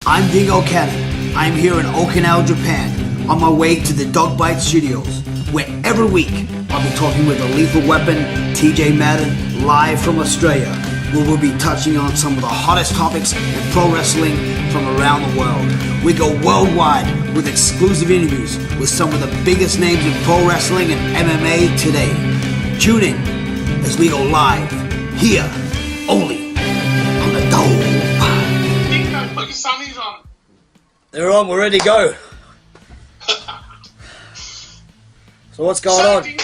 I'm Dingo Cannon. I'm here in Okinawa, Japan, on my way to the DAWG BITE studios, where every week I'll be talking with a lethal weapon, TJ Madden, live from Australia, where we'll be touching on some of the hottest topics in pro wrestling from around the world. We go worldwide with exclusive interviews with some of the biggest names in pro wrestling and MMA today. Tune in as we go live, here, only on the DAWG BITE. Dingo, put your sunnies on. They're on, we're ready to go. So what's going on? Dingo,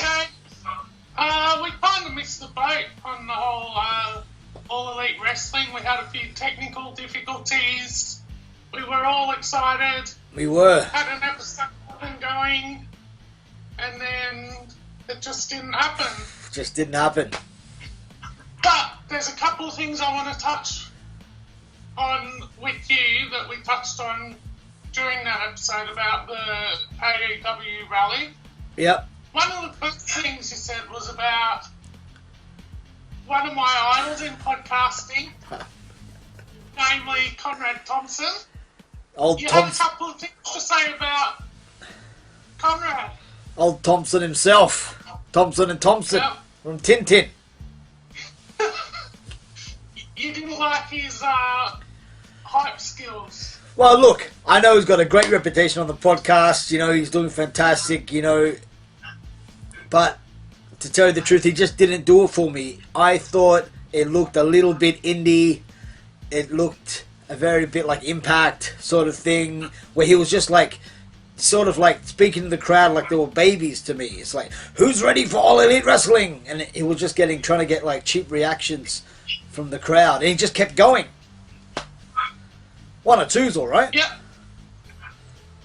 we kind of missed the boat on the whole All Elite Wrestling. We had a few technical difficulties. We were all excited. We were. Had an episode up and going, and then it just didn't happen. Just didn't happen. But there's a couple of things I want to touch on with you that we touched on during that episode about the AEW rally. Yep. One of the first things you said was about one of my idols in podcasting, namely Conrad Thompson. You had a couple of things to say about Conrad. Old Thompson himself. Thompson and Thompson from Tintin. You didn't like his hype skills. Well, look, I know he's got a great reputation on the podcast. You know, he's doing fantastic, you know. But to tell you the truth, he just didn't do it for me. I thought it looked a little bit indie. It looked a very bit like Impact sort of thing, where he was just like, sort of like speaking to the crowd like they were babies to me. It's like, who's ready for All Elite Wrestling? And he was just trying to get like cheap reactions from the crowd. And he just kept going. One or two's all right.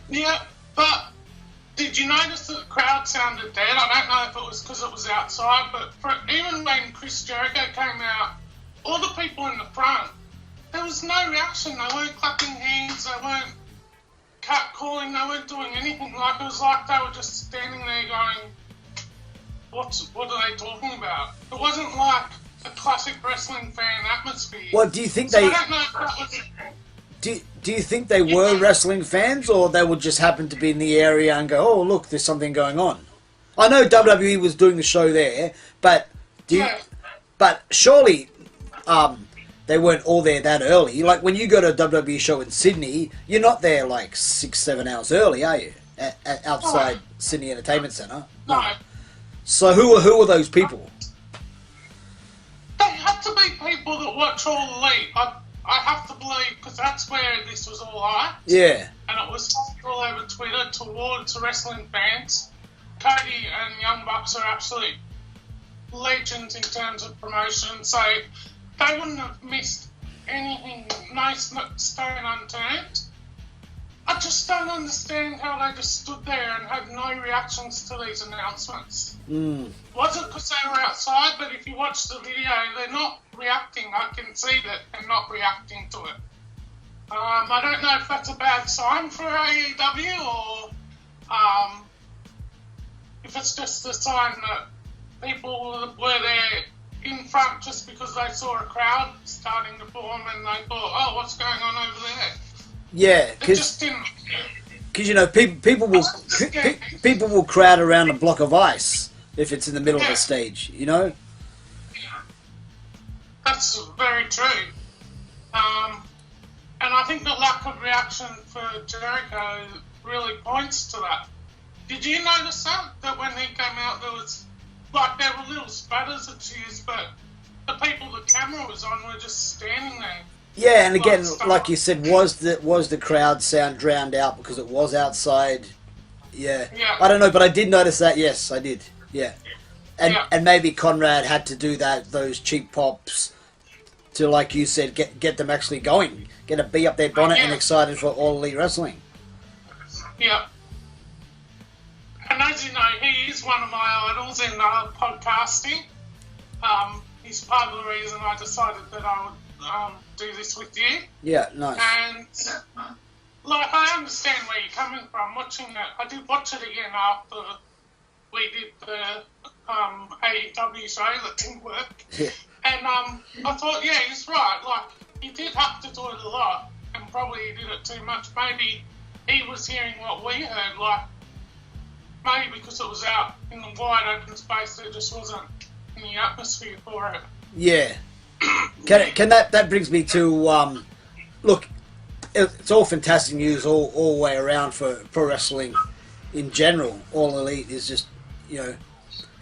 Yeah, but did you notice that the crowd sounded dead? I don't know if it was because it was outside, but even when Chris Jericho came out, all the people in the front, there was no reaction. They weren't clapping hands, they weren't catcalling, they weren't doing anything. Like, it was like they were just standing there going, what are they talking about? It wasn't like a classic wrestling fan atmosphere. Well, do you think so they... I don't know if that was... Do you think they were wrestling fans, or they would just happen to be in the area and go, oh, look, there's something going on? I know WWE was doing the show there, but but surely they weren't all there that early. Like, when you go to a WWE show in Sydney, you're not there like 6-7 hours early, are you? Outside Sydney Entertainment Centre. No. So who are those people? They had to be people that watch All Elite. I have to believe, because that's where this was all at. Yeah. And it was all over Twitter towards wrestling fans. Cody and Young Bucks are absolute legends in terms of promotion, so they wouldn't have missed anything, no stone unturned. I just don't understand how they just stood there and had no reactions to these announcements. Was it because they were outside? But if you watch the video, they're not reacting. I can see that they're not reacting to it. I don't know if that's a bad sign for AEW or if it's just a sign that people were there in front just because they saw a crowd starting to form and they thought, oh, what's going on over there? Yeah, because you know people will crowd around a block of ice if it's in the middle of the stage, you know. That's very true, and I think the lack of reaction for Jericho really points to that. Did you notice that when he came out, there were little spatters of cheers, but the people the camera was on were just standing there. Yeah, and again, like you said, was the crowd sound drowned out because it was outside? Yeah. I don't know, but I did notice that. Yes, I did. Yeah. And maybe Conrad had to do those cheap pops to, like you said, get them actually going, get a bee up their bonnet and excited for All Elite Wrestling. Yeah. And as you know, he is one of my idols in podcasting. He's part of the reason I decided that I would do this with you. Yeah, nice. And like, I understand where you're coming from. Watching it, I did watch it again after we did the AEW show that didn't work. Yeah. And I thought, yeah, he's right. Like, probably he did it too much. Maybe he was hearing what we heard, like, maybe because it was out in the wide open space, there just wasn't any atmosphere for it. Yeah. Can that brings me to, look, it's all fantastic news all the way around for pro wrestling in general. All Elite is just, you know,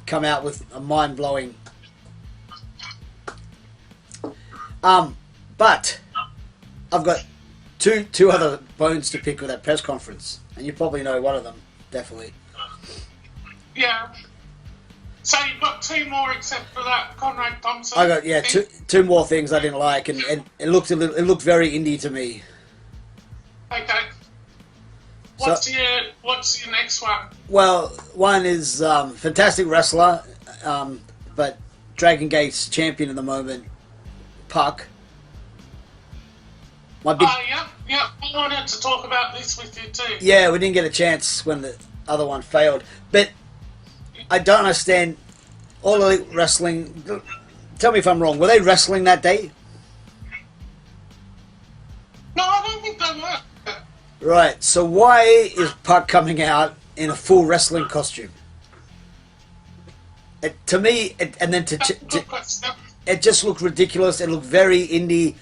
come out with a mind-blowing... But I've got two other bones to pick with that press conference, and you probably know one of them, definitely. Yeah. So you've got two more except for that Conrad Thompson. I got two more things I didn't like, and it looked very indie to me. Okay. What's your next one? Well, one is fantastic wrestler, but Dragon Gate's champion at the moment, Puck. Yeah. I wanted to talk about this with you too. Yeah, we didn't get a chance when the other one failed, but I don't understand All Elite Wrestling. Tell me if I'm wrong. Were they wrestling that day? No, I don't think they were. Right. So why is Puck coming out in a full wrestling costume? To me, it just looked ridiculous. It looked very indie.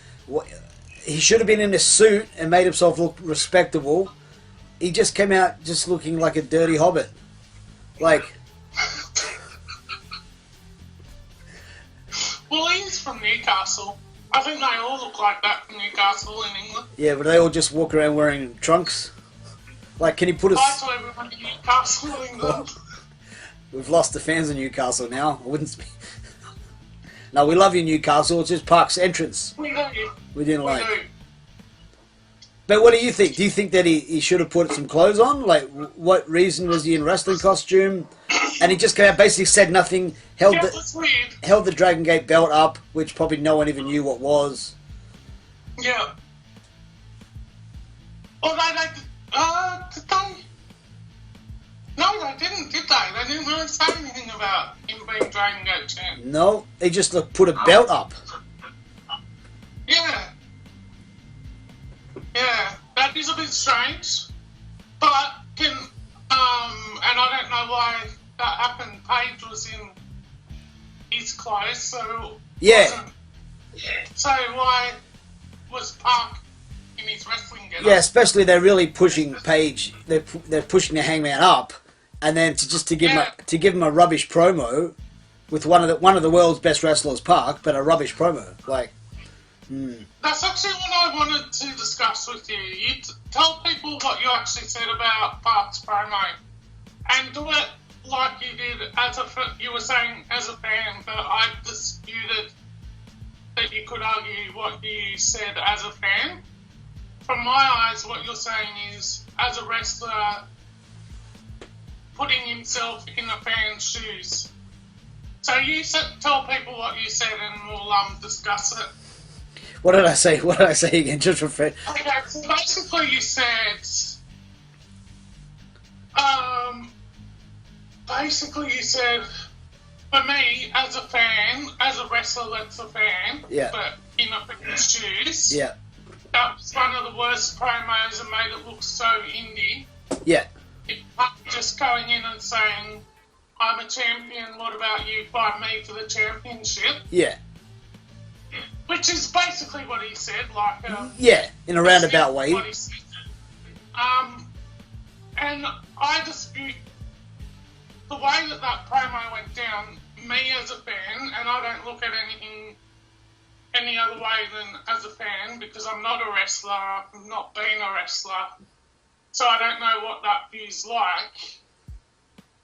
He should have been in a suit and made himself look respectable. He just came out just looking like a dirty hobbit. Like... Well, he's from Newcastle. I think they all look like that from Newcastle in England. Yeah, but they all just walk around wearing trunks. Like, can you put us... I saw everyone in Newcastle, England. We've lost the fans in Newcastle now. I wouldn't... No, we love you, Newcastle. It's just Park's entrance. We do. We didn't like. But what do you think? Do you think that he should have put some clothes on? Like, what reason was he in wrestling costume? And he just came out, basically said nothing, held the Dragon Gate belt up, which probably no one even knew what was. Yeah. Well, did they? No, they didn't, did they? They didn't really say anything about him being Dragon Gate champ. No, they just put a belt up. Yeah. Yeah, that is a bit strange. But, and I don't know why that happened. Paige was in his clothes, so... Yeah. So why was Park in his wrestling getup? Yeah, especially they're really pushing Paige. They're pushing the Hangman up, and then to give him a rubbish promo with one of the world's best wrestlers, Park, but a rubbish promo. Like, That's actually what I wanted to discuss with you. You tell people what you actually said about Park's promo, and do it like you did you were saying as a fan, but I disputed that you could argue what you said as a fan. From my eyes, what you're saying is, as a wrestler, putting himself in a fan's shoes. So you tell people what you said, and we'll discuss it. what did I say? What did I say again? Just for Okay, so basically you said, for me, as a fan, as a wrestler that's a fan, but in a fan's shoes, that was one of the worst promos and made it look so indie. Yeah. Just going in and saying, I'm a champion, what about you, fight me for the championship? Yeah. Which is basically what he said, like... in a roundabout way. What he said. And I dispute the way that promo went down, me as a fan, and I don't look at anything any other way than as a fan, because I'm not a wrestler, I've not been a wrestler, so I don't know what that view's like.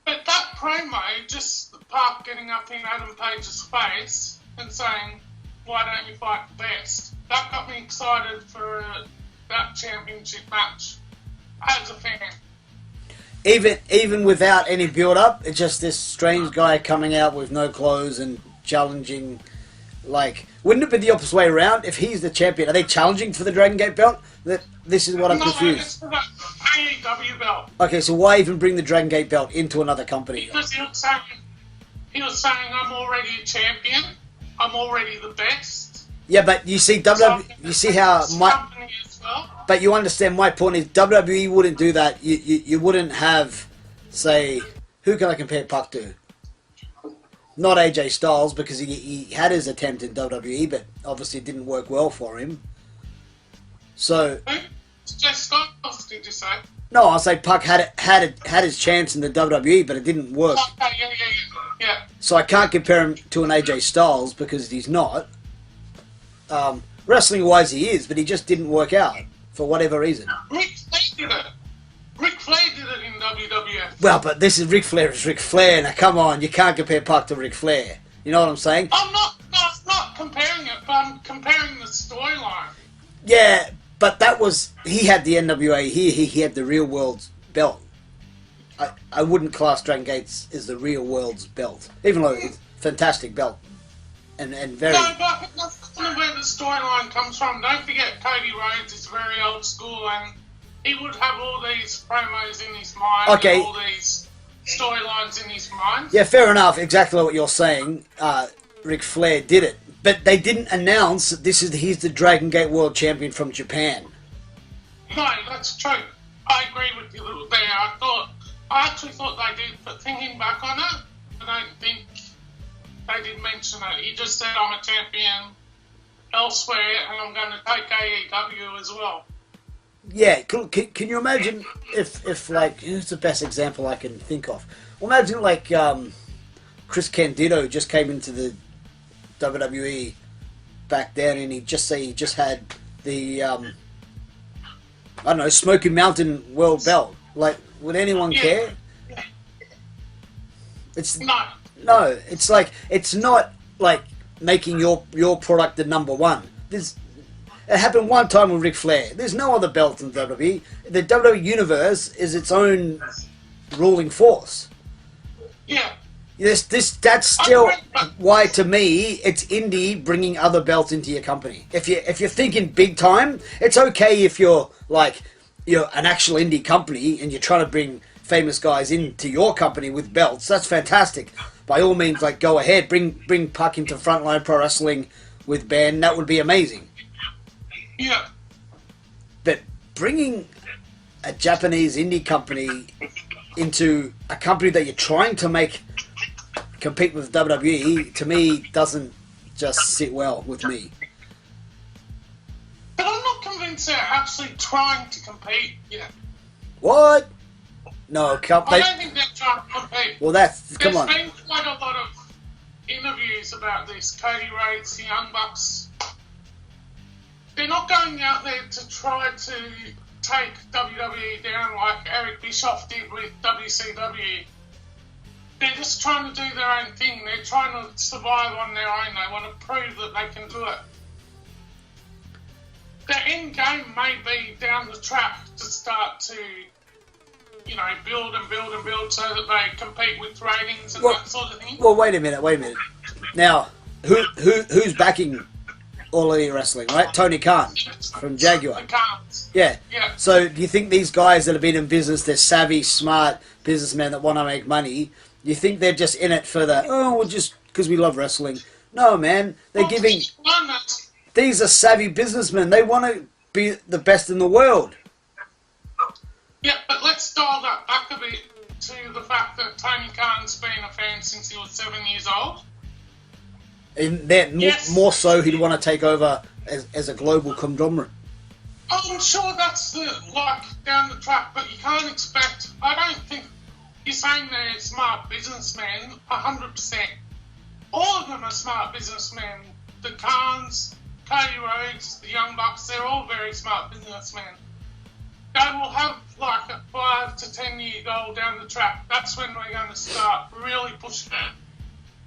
But that promo, just the Park getting up in Adam Page's face and saying, why don't you fight the best? That got me excited for that championship match as a fan. Even without any build-up, it's just this strange guy coming out with no clothes and challenging. Like, wouldn't it be the opposite way around? If he's the champion, are they challenging for the Dragon Gate belt? This is what I'm confused. No, it's for the AEW belt. Okay, so why even bring the Dragon Gate belt into another company? Because he was saying, I'm already a champion. I'm already the best. Yeah, but you see, you see how company as well. But you understand my point is WWE wouldn't do that. You wouldn't have, say, who can I compare Puck to? Not AJ Styles, because he had his attempt in WWE, but obviously it didn't work well for him. So... Jeff Styles, did you say? No, I'll say Puck had his chance in the WWE, but it didn't work. Okay, yeah. So I can't compare him to an AJ Styles because he's not. Wrestling-wise, he is, but he just didn't work out for whatever reason. Ric Flair did it. Ric Flair did it in WWF. Well, but this is Ric Flair. It's Ric Flair. Now, come on, you can't compare Puck to Ric Flair. You know what I'm saying? I'm not comparing it, but I'm comparing the storyline. Yeah, but that was... He had the NWA here. He had the real world's belt. I wouldn't class Dragon Gates as the real world's belt, even though it's a fantastic belt. And very... No, but that's kind of where the storyline comes from. Don't forget, Cody Rhodes is very old school, and he would have all these promos in his mind, okay. And all these storylines in his mind. Yeah, fair enough. Exactly what you're saying. Ric Flair did it. But they didn't announce that he's the Dragon Gate World Champion from Japan. No, that's true. I agree with you there. I actually thought they did, but thinking back on it, I don't think they did mention it. He just said, I'm a champion elsewhere, and I'm going to take AEW as well. Yeah, can you imagine if like, who's the best example I can think of? Well, imagine like Chris Candido just came into the WWE back then, and he just had the I don't know, Smoky Mountain World Belt. Like, would anyone care? It's no. It's like, it's not like making your product the number one. It happened one time with Ric Flair. There's no other belt in WWE. The WWE universe is its own ruling force. Yeah. That's still why, to me, it's indie bringing other belts into your company. If you're thinking big time, it's okay if you're an actual indie company and you're trying to bring famous guys into your company with belts. That's fantastic. By all means, like, go ahead, bring Puck into Frontline Pro Wrestling with Ben. That would be amazing. Yeah. But bringing a Japanese indie company into a company that you're trying to make compete with WWE, to me, doesn't just sit well with me. But I'm not convinced they're actually trying to compete yet. What? No, I don't think they're trying to compete. Well, come on. There's been quite a lot of interviews about this. Cody Rhodes, the Young Bucks. They're not going out there to try to take WWE down like Eric Bischoff did with WCW. They're just trying to do their own thing. They're trying to survive on their own. They want to prove that they can do it. The end game may be down the track to start to, build and build and build so that they compete with ratings and that sort of thing. Well, wait a minute. Now, who's backing All Elite Wrestling, right? Tony Khan from Jaguar. The Khans. Yeah. Yeah. So do you think these guys that have been in business, they're savvy, smart businessmen that want to make money, you think they're just in it for just because we love wrestling? No, man. They're giving... These are savvy businessmen. They want to be the best in the world. Yeah, but let's dial that back a bit to the fact that Tony Khan's been a fan since he was 7 years old. And then more so, he'd want to take over as a global conglomerate. I'm sure that's down the track, but you can't expect... I don't think... You're saying they're smart businessmen, 100%. All of them are smart businessmen. The Khans, Cody Rhodes, the Young Bucks, they're all very smart businessmen. They will have like a 5 to 10 year goal down the track. That's when we're going to start really pushing it.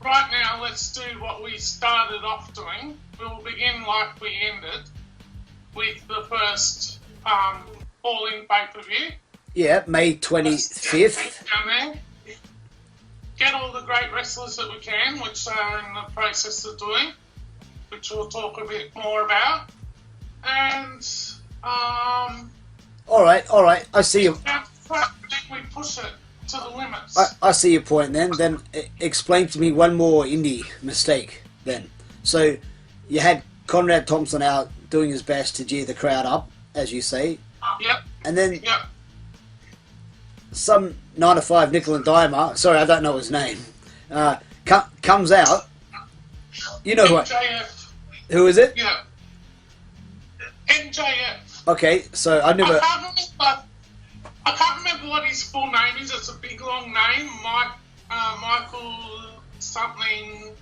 Right now, let's do what we started off doing. We'll begin like we ended with the first All-In pay-per-view. Yeah, May 25th. Down there. Get all the great wrestlers that we can, which they're in the process of doing, which we'll talk a bit more about. And, All right. I see you. We push it to the limits. I see your point then. Then explain to me one more indie mistake then. So you had Conrad Thompson out doing his best to cheer the crowd up, as you say. Yep. And then Yep. some 9 to 5 nickel and dimer, sorry, I don't know his name, comes out. You know MJF. who is it? Yeah. MJF. Okay, so I never... I can't remember what his full name is. It's a big long name. Michael something.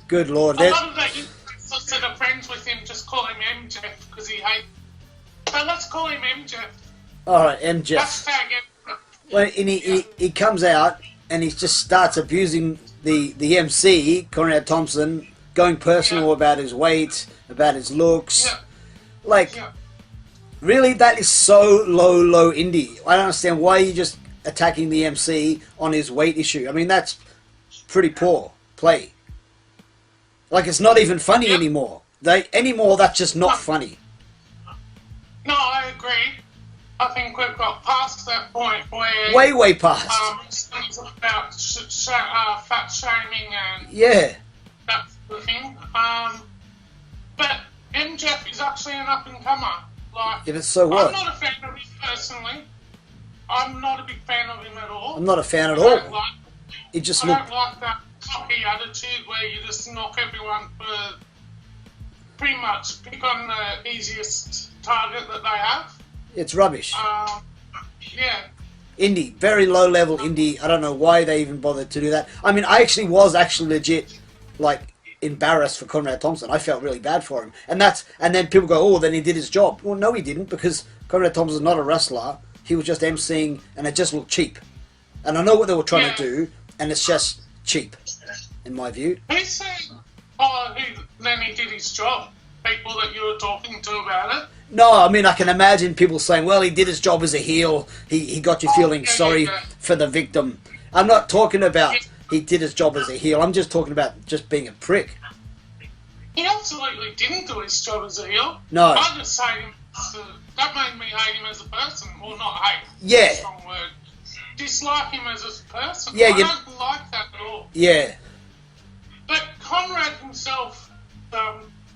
Good Lord. A lot of the influencers that are friends with him just call him MJF because he hates. So let's call him MJF. All right, MJF. Hashtag MJF. Well, and he comes out and he just starts abusing the MC, Conrad Thompson, going personal about his weight, about his looks. Yeah. Like, Yeah. really, that is so low indie. I don't understand why you're just attacking the MC on his weight issue. I mean, that's pretty poor play. Like, it's not even funny anymore. That's just not funny. No, I agree. I think we've got past that point where Way past. things about fat shaming and Yeah. that sort of thing. But MJF is actually an up and comer. Like, If it's so what? I'm not a fan of him personally. I'm not a big fan of him at all. I'm not a fan at I all. don't like, It just I looked... don't like that cocky attitude where you just knock everyone for pretty much pick on the easiest target that they have. It's rubbish. Yeah. Indie, very low level indie. I don't know why they even bothered to do that. I mean, I was legit, like, embarrassed for Conrad Thompson. I felt really bad for him. And then people go, oh, then he did his job. Well, no, he didn't, because Conrad Thompson's not a wrestler. He was just emceeing, and it just looked cheap. And I know what they were trying to do, and it's just cheap, in my view. Who said, then he did his job? People that you were talking to about it? No, I mean, I can imagine people saying, well, he did his job as a heel. He got you feeling sorry for the victim. I'm not talking about he did his job as a heel. I'm just talking about just being a prick. He absolutely didn't do his job as a heel. No. I just hate him. That made me hate him as a person. Or not hate. Yeah. That's a strong word. Dislike him as a person. Yeah, I don't like that at all. Yeah. But Conrad himself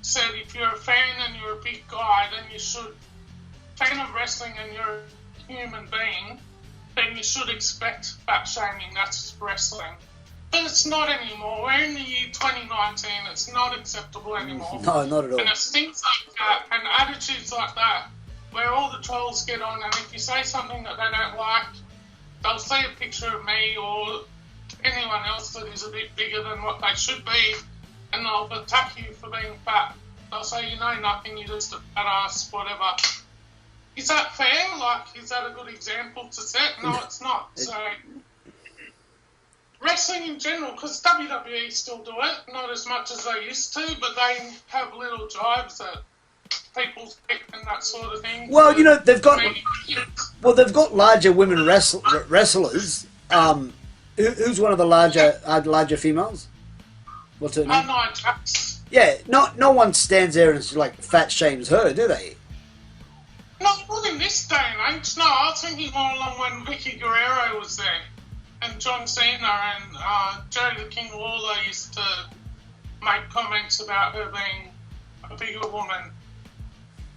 said if you're a fan and you're a big guy, then you should, fan of wrestling and you're a human being, then you should expect fat shaming. That's wrestling. But it's not anymore. We're in the year 2019. It's not acceptable anymore. No, not at all. And it's things like that and attitudes like that where all the trolls get on, and if you say something that they don't like, they'll see a picture of me or anyone else that is a bit bigger than what they should be, and they'll attack you for being fat. They'll say, you know nothing, you're just a fat ass, whatever. Is that fair? Like, is that a good example to set? No, it's not. So, wrestling in general, because WWE still do it, not as much as they used to, but they have little jibes at people's pick and that sort of thing. Well, you know, they've got larger women wrestlers. Who's one of the larger females? What's her name? Nia Jax. Yeah, no one stands there and like fat shames her, do they? Not in this day and age. No, I was thinking more along when Vicky Guerrero was there, and John Cena and Jerry the King Lawler used to make comments about her being a bigger woman.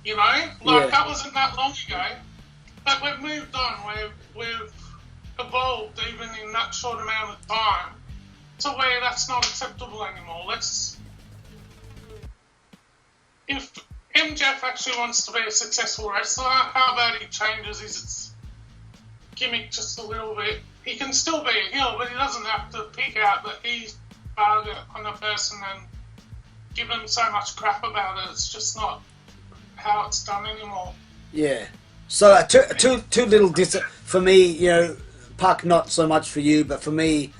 You know, like that wasn't that long ago. But we've moved on. We've evolved even in that short amount of time to where that's not acceptable anymore. If MJF actually wants to be a successful wrestler, how about he changes his gimmick just a little bit? He can still be a heel, but he doesn't have to pick out that he's target on a person and give him so much crap about it. It's just not how it's done anymore. Yeah. So two little for me, you know, Puck not so much for you, but for me,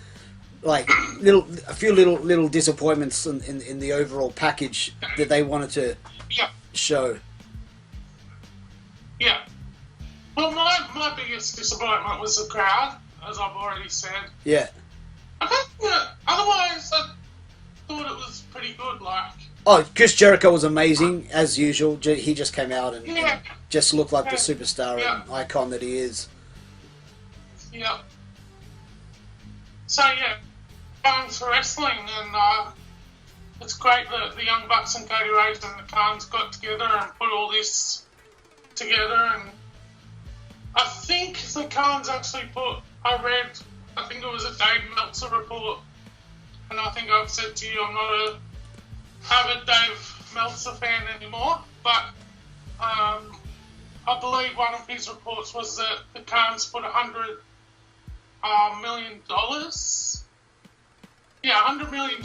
like a few little disappointments in the overall package that they wanted to show. Yeah. Well, my biggest disappointment was the crowd, as I've already said. Yeah. Otherwise, I thought it was pretty good. Like. Oh, Chris Jericho was amazing as usual. He just came out and just looked like the superstar and icon that he is. Yeah. So thanks for wrestling, and it's great that the Young Bucks and Cody Rhodes and the Khans got together and put all this together, and I think the Khans actually I think it was a Dave Meltzer report, and I think I've said to you I'm not a avid Dave Meltzer fan anymore, but I believe one of his reports was that the Khans put $100 million. Yeah, $100 million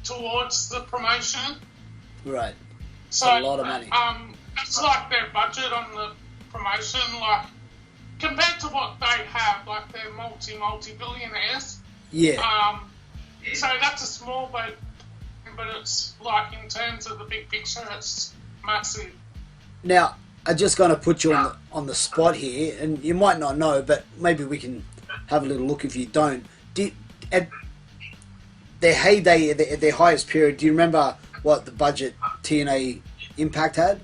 towards the promotion. Right. So a lot of money. It's like their budget on the promotion, like compared to what they have, like they're multi-billionaires. Yeah. So that's a small boat, but it's like in terms of the big picture, it's massive. Now, I just going to put you on the spot here, and you might not know, but maybe we can have a little look if you don't. At their heyday, at their highest period, do you remember what the budget TNA Impact had?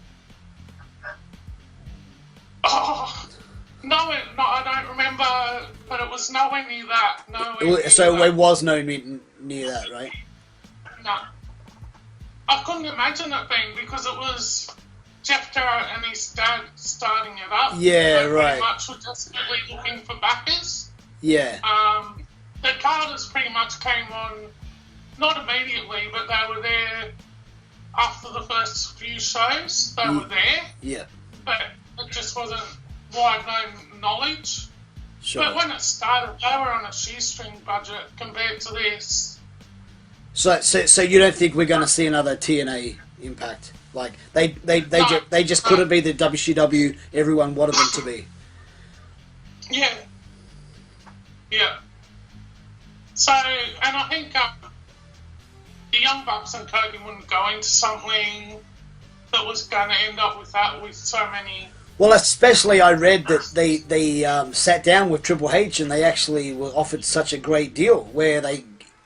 Oh, no, I don't remember, but it was nowhere near that. It was no near that, right? No. I couldn't imagine it being, because it was Jeff Jarrett and his dad starting it up. Yeah, they right. Pretty much were desperately looking for backers. Yeah. The Carters pretty much came on, not immediately, but they were there after the first few shows. They were there. Yeah. But it just wasn't wide-known knowledge. Sure. But when it started, they were on a shoestring budget compared to this. So you don't think we're going to see another TNA Impact? Like they just couldn't be the WCW everyone wanted them to be. Yeah. Yeah. So, and I think the Young Bucks and Cody wouldn't go into something that was going to end up with that, with so many. Well, especially I read that they sat down with Triple H and they actually were offered such a great deal where they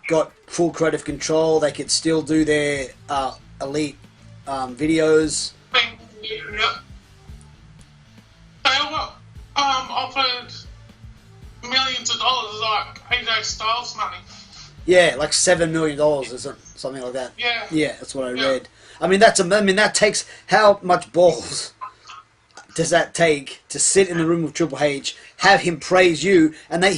got full creative control. They could still do their elite videos. Yeah. They all offered millions of dollars, like AJ Styles money. Yeah, like $7 million or something like that. Yeah. Yeah, that's what I read. I mean, that takes how much balls does that take to sit in the room with Triple H, have him praise you, and I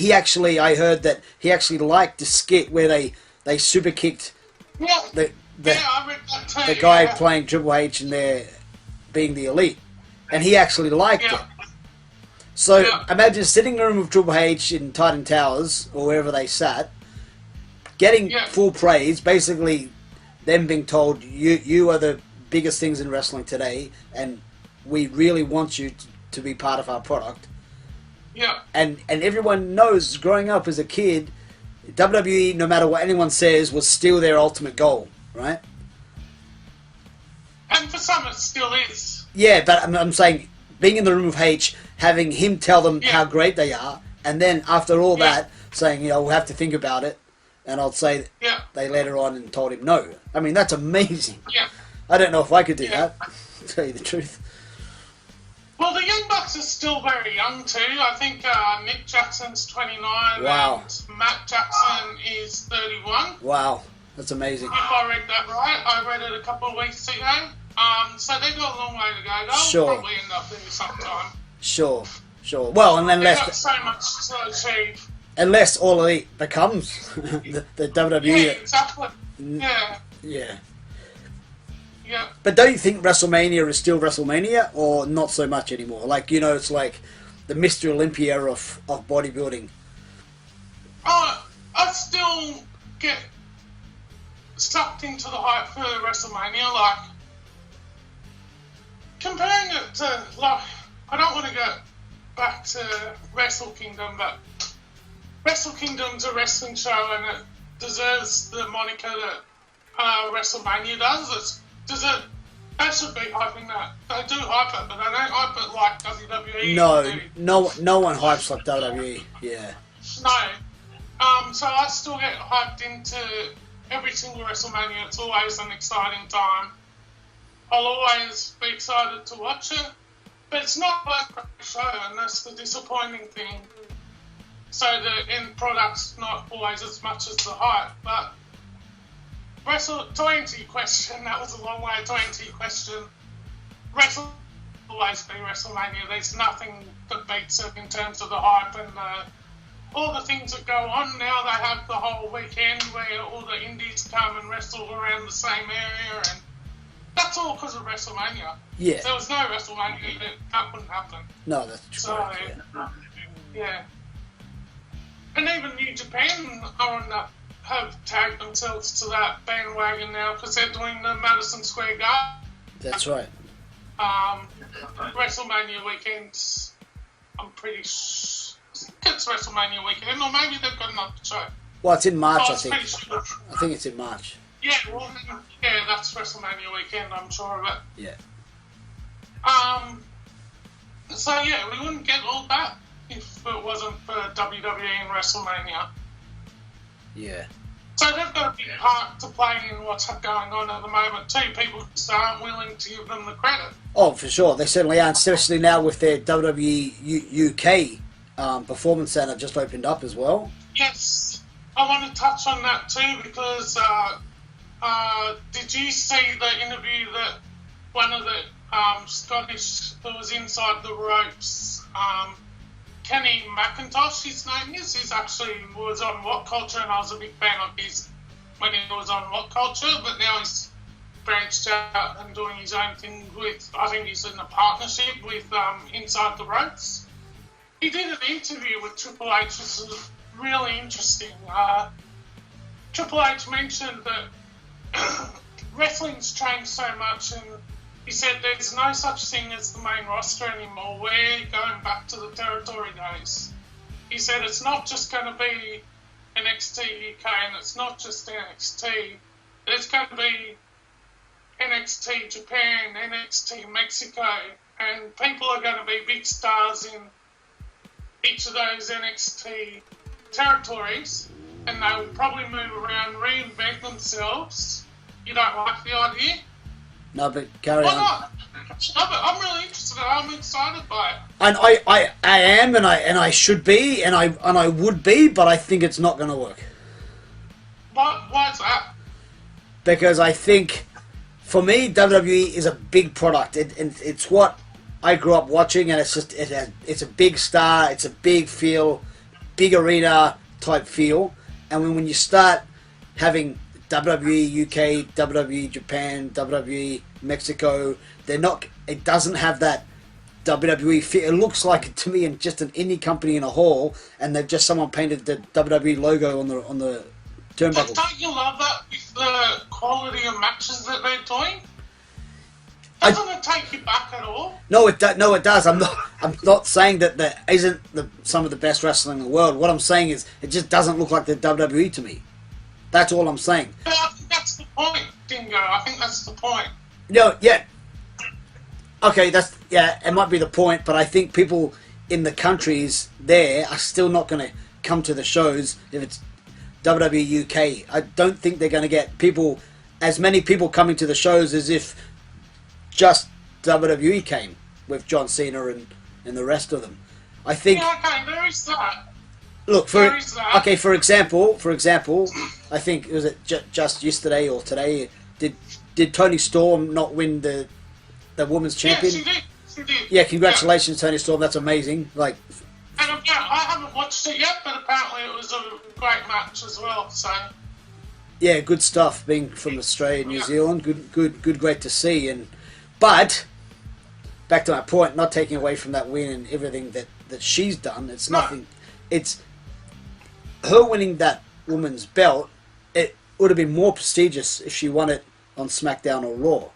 heard that he actually liked the skit where they super kicked I read that too. the guy playing Triple H and they're being the elite, and he actually liked it. So imagine sitting in the room with Triple H in Titan Towers or wherever they sat, getting full praise, basically them being told you are the biggest things in wrestling today, and we really want you to be part of our product. Yeah. And everyone knows, growing up as a kid, WWE, no matter what anyone says, was still their ultimate goal, right? And for some, it still is. Yeah, but I'm saying, being in the room with H, having him tell them how great they are, and then after all that, saying, we'll have to think about it, and I'll say they later on and told him no. I mean, that's amazing. Yeah. I don't know if I could do that, to tell you the truth. Well, the Young Bucks are still very young too. I think Nick Jackson's 29 Wow. and Matt Jackson is 31. Wow, that's amazing. If I read that right, I read it a couple of weeks ago. So they've got a long way to go. They'll probably end up there sometime. Sure. Well, and then they've got so much to achieve. Unless All Elite becomes the WWE. Yeah, exactly. Yeah. Yeah. But don't you think WrestleMania is still WrestleMania, or not so much anymore? Like, it's like the Mr. Olympia of bodybuilding. I still get sucked into the hype for WrestleMania. Like, comparing it to, like, I don't want to go back to Wrestle Kingdom, but Wrestle Kingdom's a wrestling show and it deserves the moniker that WrestleMania does. They should be hyping that. They do hype it, but they don't hype it like WWE. No one hypes like WWE. Yeah. No. So I still get hyped into every single WrestleMania. It's always an exciting time. I'll always be excited to watch it, but it's not like a great show, and that's the disappointing thing. So the end product's not always as much as the hype, but to answer your question, that was a long way to answer your question. WrestleMania always be WrestleMania. There's nothing that beats it in terms of the hype and all the things that go on. Now they have the whole weekend where all the indies come and wrestle around the same area, and that's all because of WrestleMania. Yeah. If there was no WrestleMania, that wouldn't happen. No, that's true. So, yeah. And even New Japan have tagged themselves to that bandwagon now because they're doing the Madison Square Garden. That's right. WrestleMania weekends, I'm pretty sure it's WrestleMania weekend, or maybe they've got another show. Well, it's in March, I it's think. pretty sure. I think it's in March. Yeah, well, yeah, that's WrestleMania weekend, I'm sure of it. Yeah. So yeah, we wouldn't get all that if it wasn't for WWE and WrestleMania. Yeah. So they've got a big part to play in what's going on at the moment too. People just aren't willing to give them the credit. Oh, for sure. They certainly are, especially now with their WWE UK Performance Centre just opened up as well. Yes, I want to touch on that too because did you see the interview that one of the Scottish that was inside the ropes, Kenny McIntosh, his name is, he's actually was on What Culture, and I was a big fan of his when he was on What Culture, but now he's branched out and doing his own thing with, I think he's in a partnership with Inside the Ropes. He did an interview with Triple H, which was really interesting. Triple H mentioned that wrestling's changed so much, and he said there's no such thing as the main roster anymore. We're going back to the territory days. He said it's not just going to be NXT UK and it's not just NXT. There's going to be NXT Japan, NXT Mexico, and people are going to be big stars in each of those NXT territories, and they will probably move around, reinvent themselves. You don't like the idea? No, but carry Why on. not? No, but I'm really interested. I'm excited by it. And I am, and I should be, and I would be, but I think it's not going to work. Why is that? Because I think, for me, WWE is a big product. It's what I grew up watching, and it's a big star, it's a big feel, big arena type feel, and when you start having WWE UK, WWE Japan, WWE Mexico, it doesn't have that WWE feel. It looks like, to me, just an indie company in a hall, and they've just someone painted the WWE logo on the turnbuckle. But don't you love that with the quality of matches that they're doing? Doesn't it take you back at all? No, it does. I'm not saying that there isn't some of the best wrestling in the world. What I'm saying is it just doesn't look like the WWE to me. That's all I'm saying. But I think that's the point, Dingo. I think that's the point. No, yeah. Okay, it might be the point, but I think people in the countries there are still not going to come to the shows if it's WWE UK. I don't think they're going to get as many people coming to the shows as if just WWE came with John Cena and the rest of them. I think. Yeah, okay, there is that. Look, for example, I think, was it just yesterday or today, did Toni Storm not win the women's champion? Yeah, she did. Yeah, congratulations, Toni Storm. That's amazing. Like, and I haven't watched it yet, but apparently it was a great match as well. So. Yeah, good stuff. Being from Australia and New Zealand, good, great to see. But back to my point, not taking away from that win and everything that she's done. It's nothing. It's her winning that woman's belt. It would have been more prestigious if she won it on SmackDown or Raw.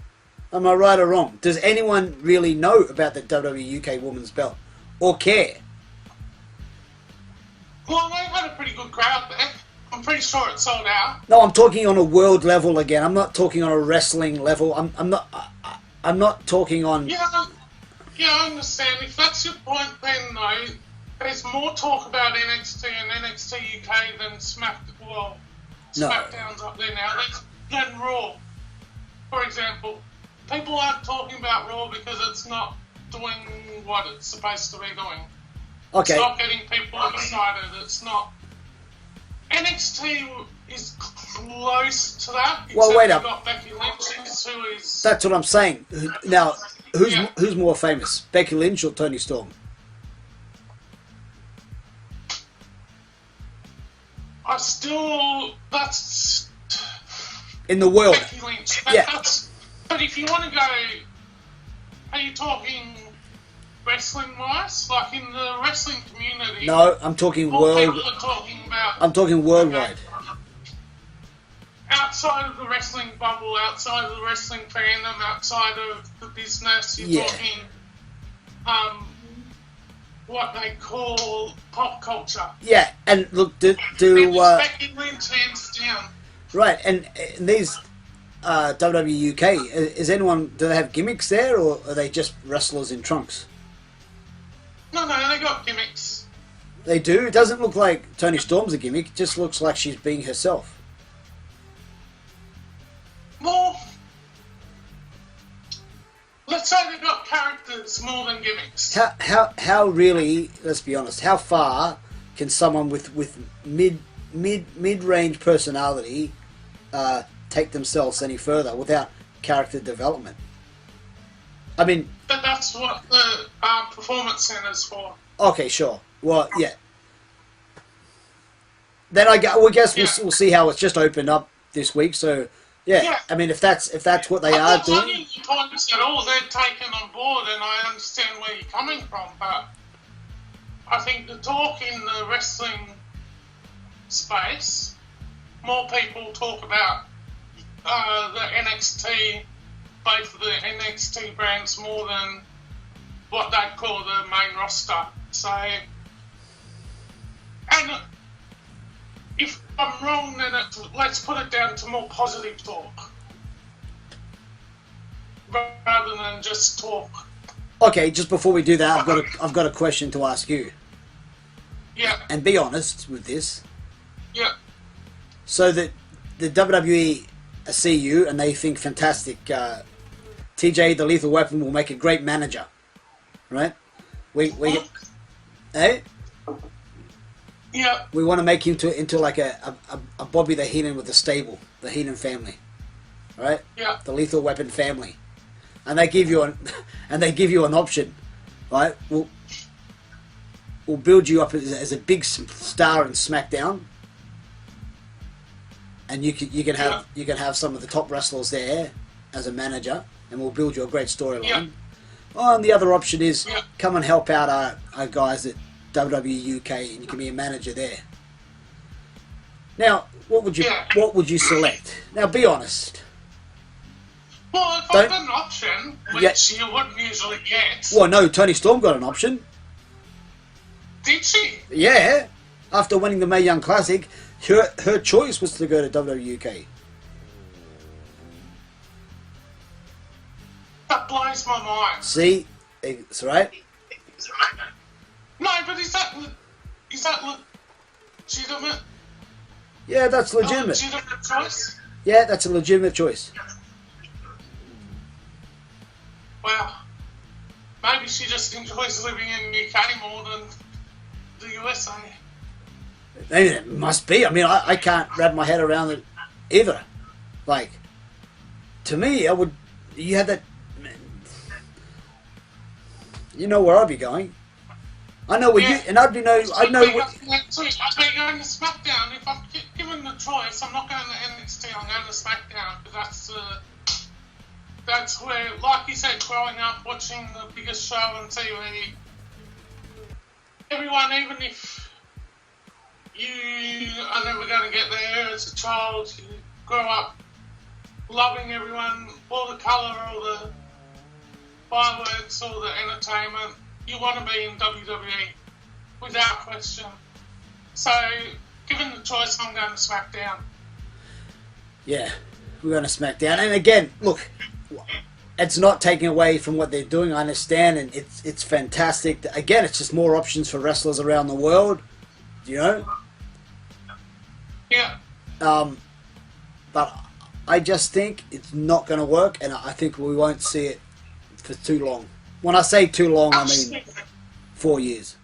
Am I right or wrong? Does anyone really know about the WWE UK women's belt or care? Well, they've had a pretty good crowd there. I'm pretty sure it sold out. No, I'm talking on a world level again. I'm not talking on a wrestling level. I'm not talking on. Yeah, I understand. If that's your point, then though, there's more talk about NXT and NXT UK than SmackDown. SmackDown's up there now. Than Raw, for example. People aren't talking about Raw because it's not doing what it's supposed to be doing. Okay. It's not getting people excited. It's not. NXT is close to that. Well, wait up. You've got Becky Lynch, who is. That's what I'm saying. Now, who's more famous, Becky Lynch or Tony Storm? That's In the world. Becky Lynch. Yeah. But if you want to go, are you talking wrestling-wise? Like in the wrestling community? No, I'm talking all world. people are talking about. I'm talking worldwide. Outside of the wrestling bubble, outside of the wrestling fandom, outside of the business, you're talking what they call pop culture. Yeah, and look, Becky Lynch hands down. Right, and these WWE UK, is anyone? Do they have gimmicks there, or are they just wrestlers in trunks? No, they got gimmicks. They do. It doesn't look like Tony Storm's a gimmick. It just looks like she's being herself. Well, let's say they've got characters more than gimmicks. How really? Let's be honest. How far can someone with mid-range personality take themselves any further without character development? I mean, but that's what the performance center's for. Okay, sure. Well, yeah. Then I guess we'll see how it's just opened up this week. So yeah. I mean, if that's what they are doing. I'm not points at all. They're taken on board, and I understand where you're coming from. But I think the talk in the wrestling space, more people talk about the NXT, both of the NXT brands, more than what they call the main roster. So, and if I'm wrong, then let's put it down to more positive talk rather than just talk. Okay, just before we do that, I've got a question to ask you. Yeah. And be honest with this. Yeah. So that the WWE see you and they think fantastic. TJ, the Lethal Weapon, will make a great manager, right? Hey. Yeah. We want to make him into like a Bobby the Heenan with the stable, the Heenan family, right? Yeah. The Lethal Weapon family, and they give you an option, right? We'll build you up as a big star in SmackDown, and you can have some of the top wrestlers there as a manager, and we'll build you a great storyline. Yeah. Oh, and the other option is come and help out our guys at WWE UK, and you can be a manager there. Now, what would you select? Now, be honest. Well, if I've got an option, which you wouldn't usually get. Well, no, Tony Storm got an option. Did she? Yeah, after winning the Mae Young Classic, her choice was to go to WWE UK. That blows my mind. See, it's right. No, but is that legitimate? Yeah, that's legitimate. A legitimate choice? Yeah, that's a legitimate choice. Wow. Maybe she just enjoys living in the UK more than the USA. Maybe it must be. I mean, I can't wrap my head around it either. Like, to me, you had that. You know where I'd be going. I know where you, and I'd know. I'd be going to SmackDown. If I'm given the choice, I'm not going to NXT. I'm going to SmackDown because that's where, like you said, growing up watching the biggest show on TV. Everyone, even if you are never going to get there as a child, you grow up loving everyone, all the colour, all the fireworks, all the entertainment. You want to be in WWE, without question. So, given the choice, I'm going to SmackDown. Yeah, we're going to SmackDown. And again, look, it's not taking away from what they're doing. I understand, and it's fantastic. Again, it's just more options for wrestlers around the world, you know? Yeah. But I just think it's not going to work, and I think we won't see it for too long. When I say too long, I mean 4 years.